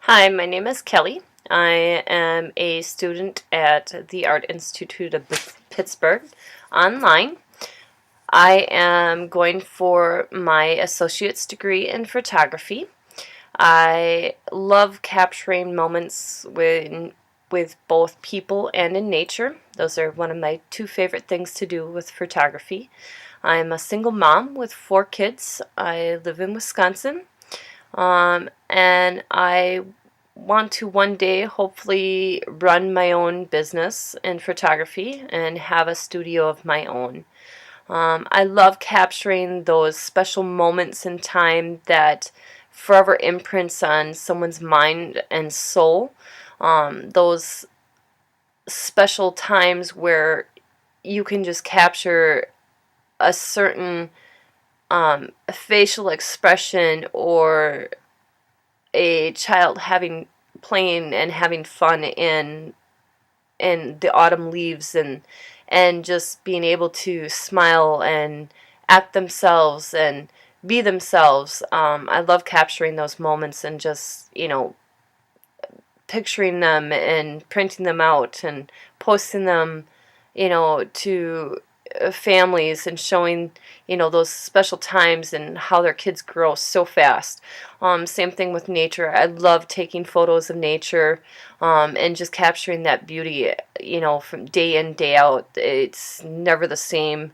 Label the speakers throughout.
Speaker 1: Hi, my name is Kelly. I am a student at the Art Institute of Pittsburgh online. I am going for my associate's degree in photography. I love capturing moments with both people and in nature. Those are one of my two favorite things to do with photography. I'm a single mom with 4 kids. I live in Wisconsin. And I want to one day hopefully run my own business in photography and have a studio of my own. I love capturing those special moments in time that forever imprints on someone's mind and soul. Those special times where you can just capture a certain facial expression or a child having playing and having fun in the autumn leaves and just being able to smile and act themselves and be themselves. I love capturing those moments and just picturing them and printing them out and posting them to families and showing those special times and how their kids grow so fast. Same thing with nature. I love taking photos of nature and just capturing that beauty from day in day out. It's never the same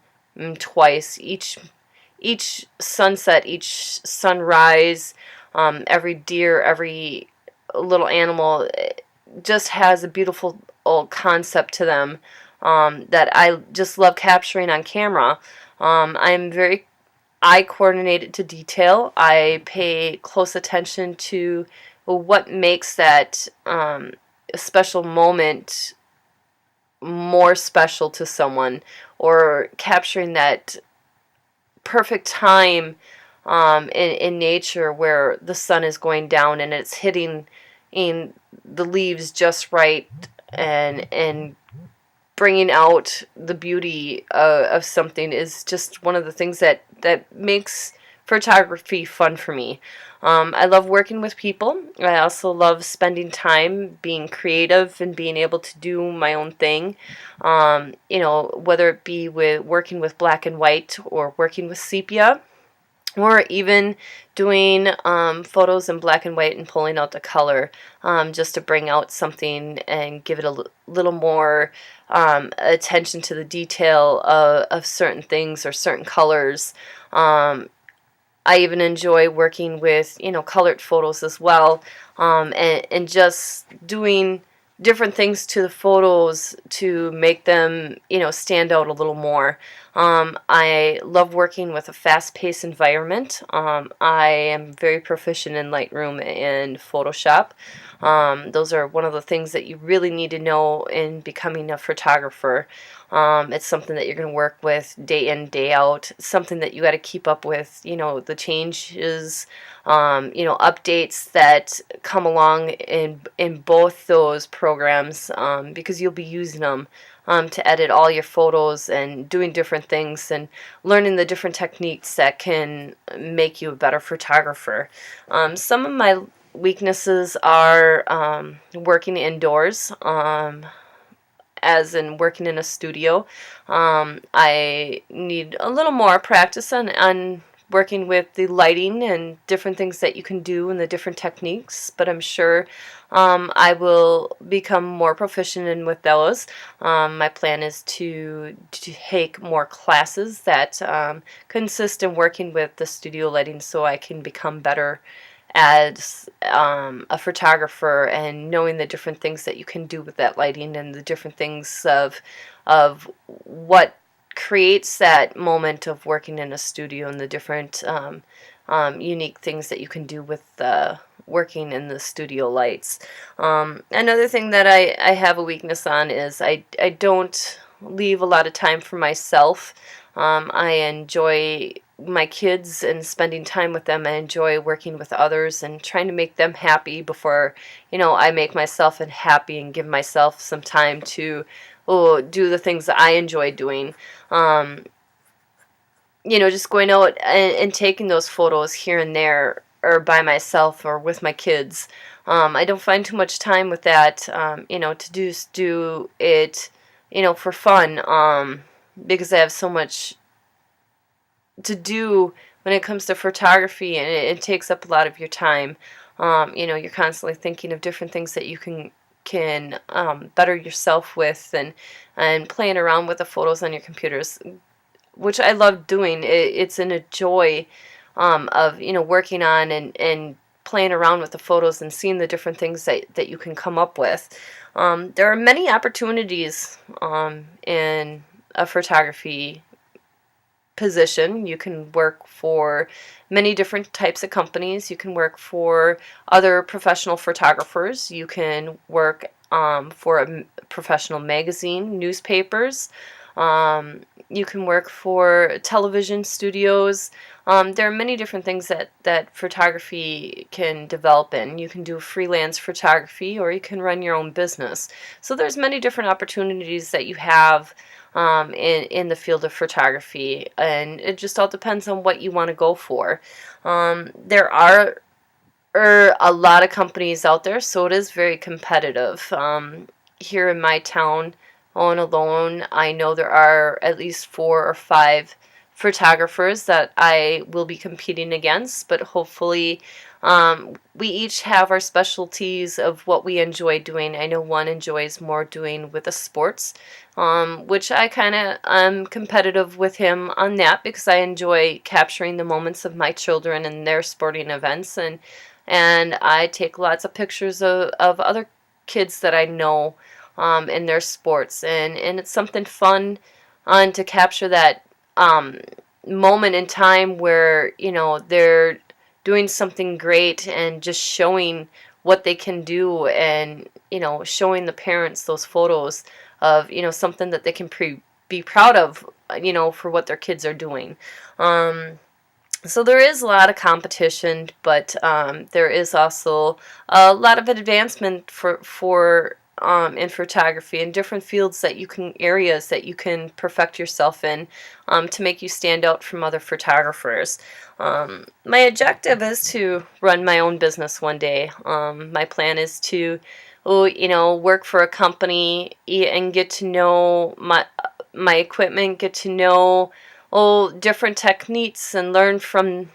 Speaker 1: twice. Each sunset, each sunrise, every deer, every little animal just has a beautiful old concept to them that I just love capturing on camera. I'm very eye coordinated to detail. I pay close attention to what makes that special moment more special to someone, or capturing that perfect time in nature where the sun is going down and it's hitting in the leaves just right and bringing out the beauty of something is just one of the things that makes photography fun for me. I love working with people. I also love spending time being creative and being able to do my own thing. Whether it be with working with black and white or working with sepia, or even doing photos in black and white and pulling out the color just to bring out something and give it a little more attention to the detail of certain things or certain colors. I even enjoy working with colored photos as well, and just doing different things to the photos to make them stand out a little more. I love working with a fast-paced environment. I am very proficient in Lightroom and Photoshop. Those are one of the things that you really need to know in becoming a photographer. It's something that you're going to work with day in, day out. It's something that you got to keep up with, the changes, updates that come along in both those programs, because you'll be using them to edit all your photos and doing different things and learning the different techniques that can make you a better photographer. Some of my weaknesses are working indoors. As in working in a studio. I need a little more practice on working with the lighting and different things that you can do and the different techniques, but I'm sure I will become more proficient in with those. My plan is to take more classes that consist in working with the studio lighting so I can become better as a photographer and knowing the different things that you can do with that lighting and the different things of what creates that moment of working in a studio and the different unique things that you can do with working in the studio lights. Another thing that I have a weakness on is I don't leave a lot of time for myself. I enjoy my kids and spending time with them. I enjoy working with others and trying to make them happy before, I make myself happy and give myself some time to do the things that I enjoy doing. Just going out and taking those photos here and there or by myself or with my kids. I don't find too much time with that, to do it, for fun, because I have so much to do when it comes to photography, and it takes up a lot of your time. You're constantly thinking of different things that you can better yourself with, and playing around with the photos on your computers, which I love doing. It's in a joy of working on and playing around with the photos and seeing the different things that you can come up with. There are many opportunities in a photography position. You can work for many different types of companies. You can work for other professional photographers. You can work for a professional magazine, newspapers. You can work for television studios. There are many different things that photography can develop in. You can do freelance photography, or you can run your own business. So there's many different opportunities that you have in the field of photography, and it just all depends on what you want to go for. There are a lot of companies out there, so it is very competitive. Here in my town, on alone, I know there are at least 4 or 5 photographers that I will be competing against, but hopefully we each have our specialties of what we enjoy doing. I know one enjoys more doing with the sports, which I kind of am competitive with him on that, because I enjoy capturing the moments of my children and their sporting events, and I take lots of pictures of other kids that I know in their sports, and it's something fun to capture that moment in time where they're doing something great and just showing what they can do, and showing the parents those photos of something that they can be proud of, for what their kids are doing. So there is a lot of competition, but there is also a lot of advancement for in photography, in different fields areas that you can perfect yourself in, to make you stand out from other photographers. My objective is to run my own business one day. My plan is to, work for a company and get to know my equipment, get to know different techniques, and learn from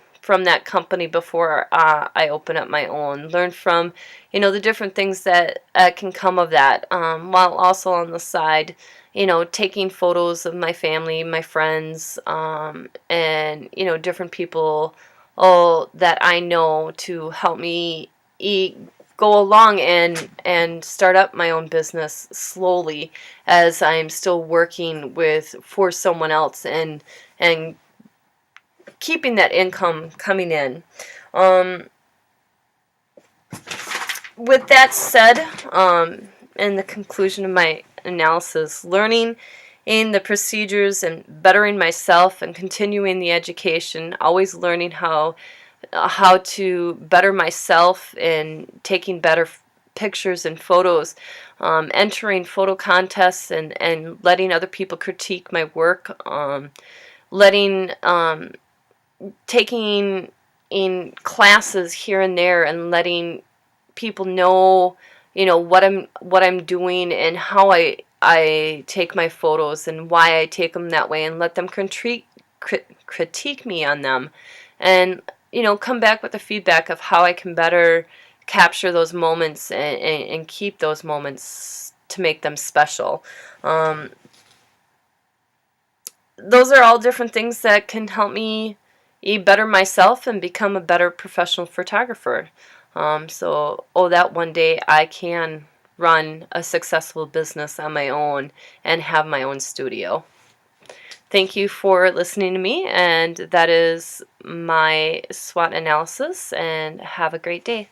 Speaker 1: that company before I open up my own. Learn from the different things that can come of that, while also on the side taking photos of my family, my friends, and different people that I know, to help me go along and start up my own business slowly, as I'm still working for someone else, and keeping that income coming in. With that said, in the conclusion of my analysis, learning in the procedures and bettering myself and continuing the education, always learning how to better myself and taking better pictures and photos, entering photo contests, and letting other people critique my work, taking in classes here and there, and letting people know what I'm doing, and how I take my photos, and why I take them that way, and let them critique me on them, and come back with the feedback of how I can better capture those moments, and keep those moments to make them special. Those are all different things that can help me better myself and become a better professional photographer. That one day I can run a successful business on my own and have my own studio. Thank you for listening to me, and that is my SWOT analysis, and have a great day.